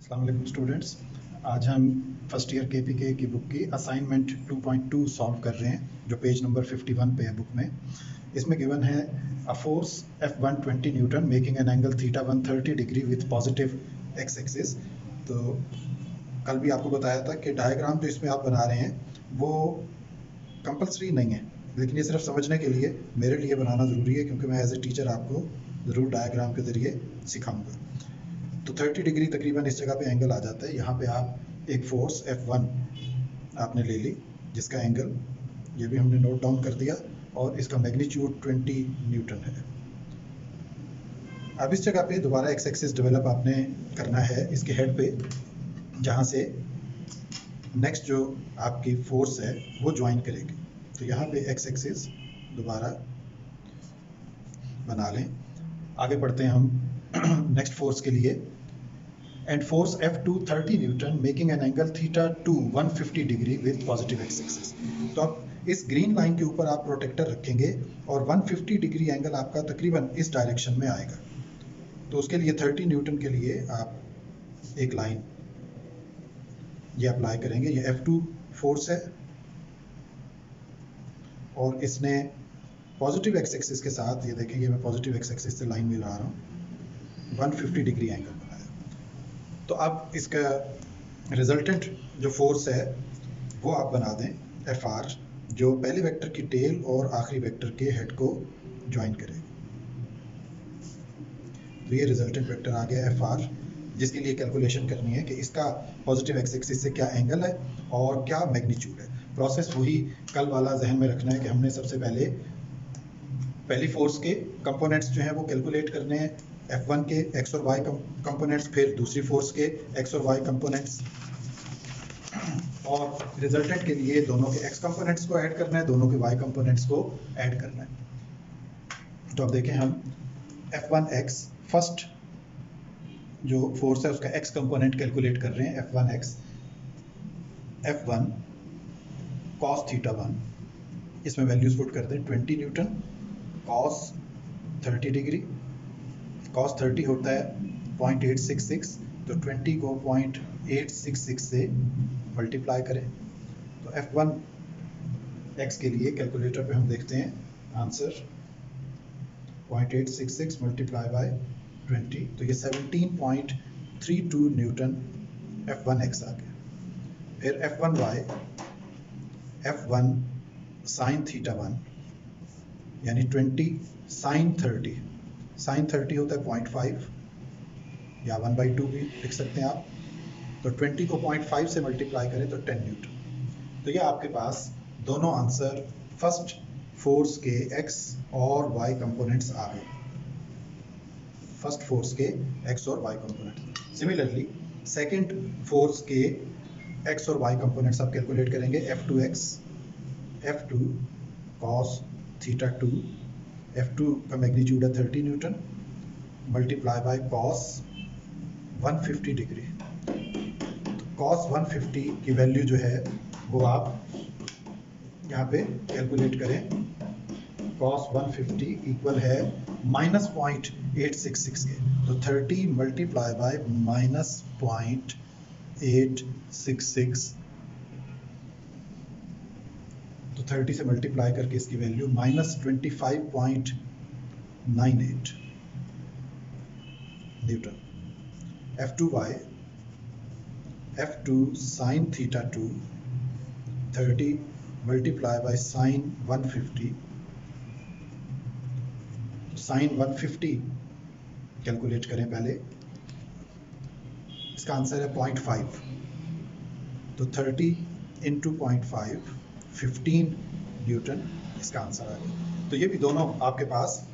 अस्सलाम वालेकुम स्टूडेंट्स। आज हम फर्स्ट ईयर केपीके की बुक की असाइनमेंट 2.2 सॉल्व कर रहे हैं जो पेज नंबर 51 पे है बुक में। इसमें गिवन है a force F1 20 Newton making an angle theta 130 degree with positive x axis. तो कल भी आपको बताया था कि डायग्राम जो इसमें आप बना रहे हैं वो कंपल्सरी नहीं है, लेकिन ये सिर्फ समझने के लिए मेरे लिए बनाना ज़रूरी है क्योंकि मैं एज ए टीचर आपको ज़रूर डायग्राम के ज़रिए सिखाऊंगा। तो 30 डिग्री तकरीबन इस जगह पे एंगल आ जाता है। यहाँ पे आप एक फोर्स F1 आपने ले ली जिसका एंगल ये भी हमने नोट डाउन कर दिया और इसका मैग्नीट्यूड 20 न्यूटन है। अब इस जगह पे दोबारा एक्स एक्सिस डेवलप आपने करना है इसके हेड पे, जहाँ से नेक्स्ट जो आपकी फोर्स है वो ज्वाइन करेगी। तो यहाँ पे एक्स एक्सिस दोबारा बना लें। आगे बढ़ते हैं हम नेक्स्ट फोर्स के लिए। And force F2 30 Newton making an angle theta 2 150 degree with positive x axis. तो अब इस ग्रीन लाइन के ऊपर आप प्रोटेक्टर रखेंगे और 150 डिग्री एंगल आपका तकरीबन इस डायरेक्शन में आएगा। तो उसके लिए 30 न्यूटन के लिए आप एक लाइन ये अप्लाई करेंगे। ये F2 फोर्स है और इसने पॉजिटिव एक्स एक्सिस के साथ, ये देखेंगे मैं पॉजिटिव एक्स एक्सिस से लाइन मिला रहा हूँ, 150 डिग्री एंगल। तो अब इसका रिजल्टेंट जो फोर्स है वो आप बना दें Fr, जो पहले वेक्टर की टेल और आखिरी वेक्टर के हेड को ज्वाइन करेगा। तो ये रिजल्टेंट वेक्टर आ गया Fr, जिसके लिए कैलकुलेशन करनी है कि इसका पॉजिटिव एक्स एक्सिस से क्या एंगल है और क्या मैग्नीट्यूड है। प्रोसेस वही कल वाला जहन में रखना है कि हमने सबसे पहले पहली फोर्स के कंपोनेंट्स जो हैं वो कैलकुलेट करने हैं, F1 के एक्स और वाई कंपोनेंट्स, फिर दूसरी फोर्स के एक्स और वाई कंपोनेंट्स, और रिजल्टेंट के लिए दोनों के एक्स कंपोनेंट्स को ऐड करना है, दोनों के वाई कंपोनेंट्स को ऐड करना है। तो अब देखें हम F1x फर्स्ट जो फोर्स है उसका एक्स कंपोनेंट कैलकुलेट कर रहे हैं। F1x F1 cos थीटा 1, इसमें वैल्यूज पुट कर दें 20 न्यूटन cos 30 डिग्री। cos 30 होता है 0.866, तो 20 को 0.866 से मल्टीप्लाई करें। तो F1 x के लिए कैलकुलेटर पे हम देखते हैं आंसर 0.866 मल्टीप्लाई बाय 20, तो ये 17.32 न्यूटन F1x आ गया। फिर F1y F1 sin थीटा 1 यानी 20 sin 30, sin 30 होता है 0.5 या 1/2 भी लिख सकते हैं आप। तो 20 को 0.5 से मल्टीप्लाई करें तो 10 न्यूटन। तो ये आपके पास दोनों आंसर फर्स्ट फोर्स के एक्स और वाई कंपोनेंट्स आ गए। फर्स्ट फोर्स के एक्स और y components. Similarly second force के एक्स और वाई कंपोनेंट्स आप कैलकुलेट करेंगे। F2 cos थीटा 2, F2 का मैग्नीट्यूड है 30 Newton multiply by cos 150 degree. तो cos 150 की वैल्यू जो है वो आप यहाँ पे कैलकुलेट करें। cos 150 इक्वल है -0.866 के, तो 30 मल्टीप्लाई बाय -0.866, तो 30 से मल्टीप्लाई करके इसकी value -25.98 Newton. F2y F2 sin theta 2, 30 multiply by sin 150, sin 150 calculate करें पहले, इसका आंसर है 0.5, तो 30 इंटू 0.5 15 न्यूटन इसका आंसर आ गया। तो ये भी दोनों आपके पास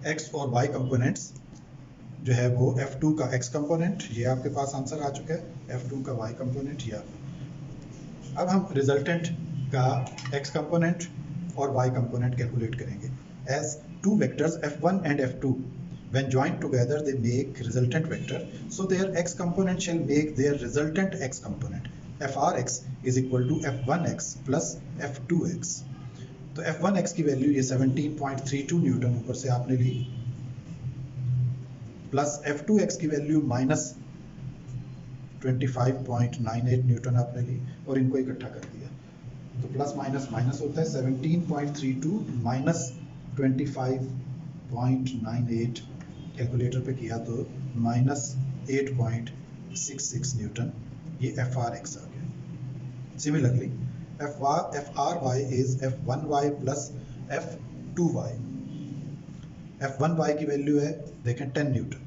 एक्स और वाई कंपोनेंट्स जो है वो F2 का एक्स कंपोनेंट ये आपके पास आंसर आ चुका है, F2 का वाई कंपोनेंट ये। अब हम रिजल्टेंट का एक्स कंपोनेंट और वाई कंपोनेंट कैलकुलेट करेंगे। As two vectors F1 and F2 when joined together they make resultant vector, so their x component shall make their resultant x component. Frx is equal to F1x plus F2x। तो F1x की value ये 17.32 Newton ऊपर से आपने ली, plus F2x की value 25.98 Newton आपने ली और इनको इकट्ठा कर दिया, तो प्लस माइनस माइनस होता है 17.32 माइनस 25.98 कैलकुलेटर पे किया तो माइनस 8.66 न्यूटन, ये एफ आर एक्स आ गया। Similarly F R y is F1y plus F2y। F1y की वैल्यू है देखें 10 न्यूटन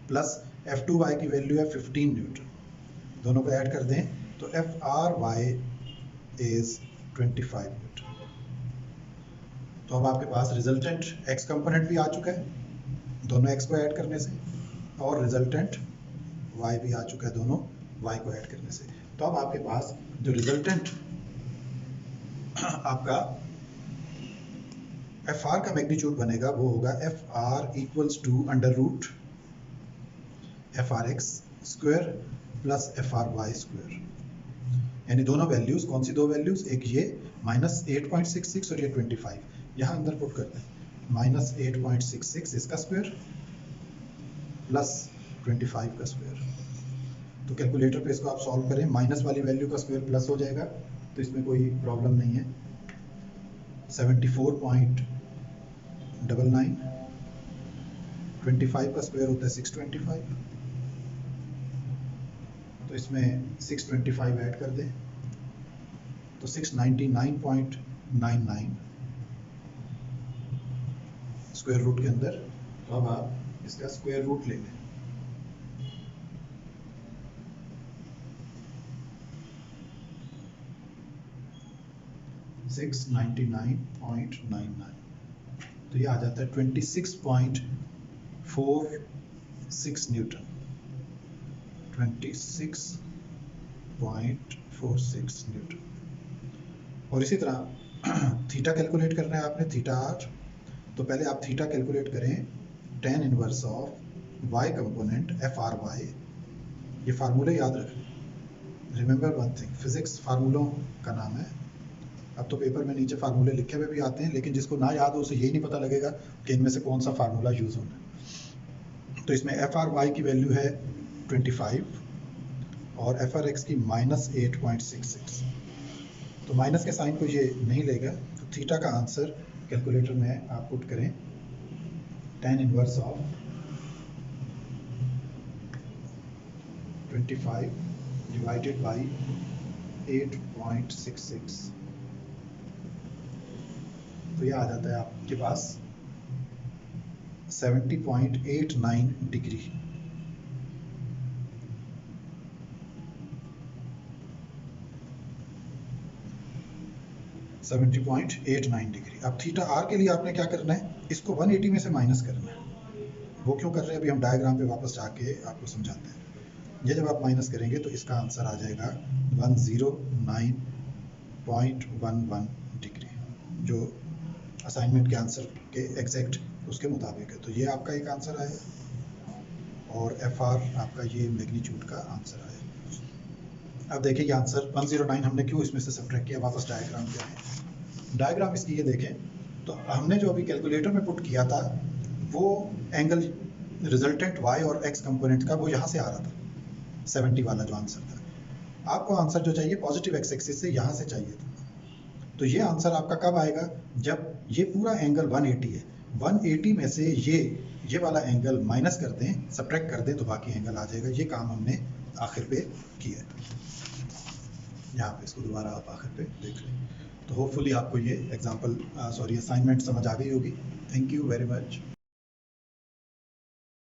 प्लस F2y की वैल्यू है 15 न्यूटन, दोनों को ऐड कर दें तो FRY इज 25 न्यूटन। तो अब आपके पास रिजल्टेंट x कंपोनेंट भी आ चुका है दोनों x को ऐड करने से, और रिजल्टेंट y भी आ चुका है दोनों y को ऐड करने से। तो अब आपके पास जो रिजल्टेंट आपका FR का मैग्नीट्यूड बनेगा वो होगा FR equals to under root FRX square plus FRY square, यानी दोनों वैल्यूज, कौन सी दो वैल्यूज, एक ये माइनस 8.66 और ये 25, यहाँ अंदर पुट करते हैं माइनस 8.66 इसका स्क्वायर प्लस 25 का स्क्वायर। तो कैलकुलेटर पे इसको आप सॉल्व करें, माइनस वाली वैल्यू का स्क्वायर प्लस हो जाएगा तो इसमें कोई प्रॉब्लम नहीं है। 74.99, 25 का स्क्वायर होता है 625, तो इसमें 625 ऐड कर दें तो 699.99 स्क्वायर रूट के अंदर। तो अब आप इसका स्क्वायर रूट ले लें, $699.99, तो ये आ जाता है 26.46 न्यूटन, 26.46 न्यूटन। और इसी तरह थीटा कैलकुलेट करना है आपने, थीटा आर, तो पहले आप थीटा कैलकुलेट करें tan inverse of y component FRY। ये फार्मूले याद रखें, रिमेंबर वन थिंग, फिजिक्स फार्मूलों का नाम है। अब तो पेपर में नीचे फार्मूले लिखे हुए भी आते हैं, लेकिन जिसको ना याद हो उसे यही नहीं पता लगेगा कि इनमें से कौन सा फार्मूला यूज होना है। तो इसमें FRY की वैल्यू है 25 और FRX की माइनस 8.66, तो माइनस के साइन को ये नहीं लेगा, तो थीटा का आंसर कैलकुलेटर में आप पुट करें tan inverse of 25 divided by 8.66, तो यह आ जाता है आपके पास 70.89 डिग्री। अब थीटा आर के लिए आपने क्या करना है, इसको 180 में से माइनस करना है। वो क्यों कर रहे हैं अभी हम डायग्राम पे वापस जाके आपको समझाते हैं। ये जब आप माइनस करेंगे तो इसका आंसर आ जाएगा 109.11 डिग्री, जो असाइनमेंट के आंसर के एग्जैक्ट उसके मुताबिक है। तो ये आपका एक आंसर आया और FR आपका ये मैग्नीट्यूड का आंसर आया। अब देखिए ये आंसर 109 हमने क्यों इसमें से सब्ट्रैक्ट किया, वापस डायग्राम पे आए। डायग्राम इसकी ये देखें तो हमने जो अभी कैलकुलेटर में पुट किया था वो एंगल रिजल्टेंट y और x कंपोनेंट का वो यहाँ से आ रहा था, 70 वाला जो आंसर था। आपको आंसर जो चाहिए पॉजिटिव x एक्सिस से यहाँ से चाहिए था, तो ये आंसर आपका कब आएगा, जब ये पूरा एंगल 180 है, 180 में से ये वाला एंगल माइनस कर दें, सब्ट्रैक्ट कर दें, तो बाकी एंगल आ जाएगा। ये काम हमने आखिर पे किया है, यहाँ पे इसको दोबारा आप आखिर पे देख लें। तो होपफुली आपको ये एग्जाम्पल असाइनमेंट समझ आ गई होगी। Thank you very much.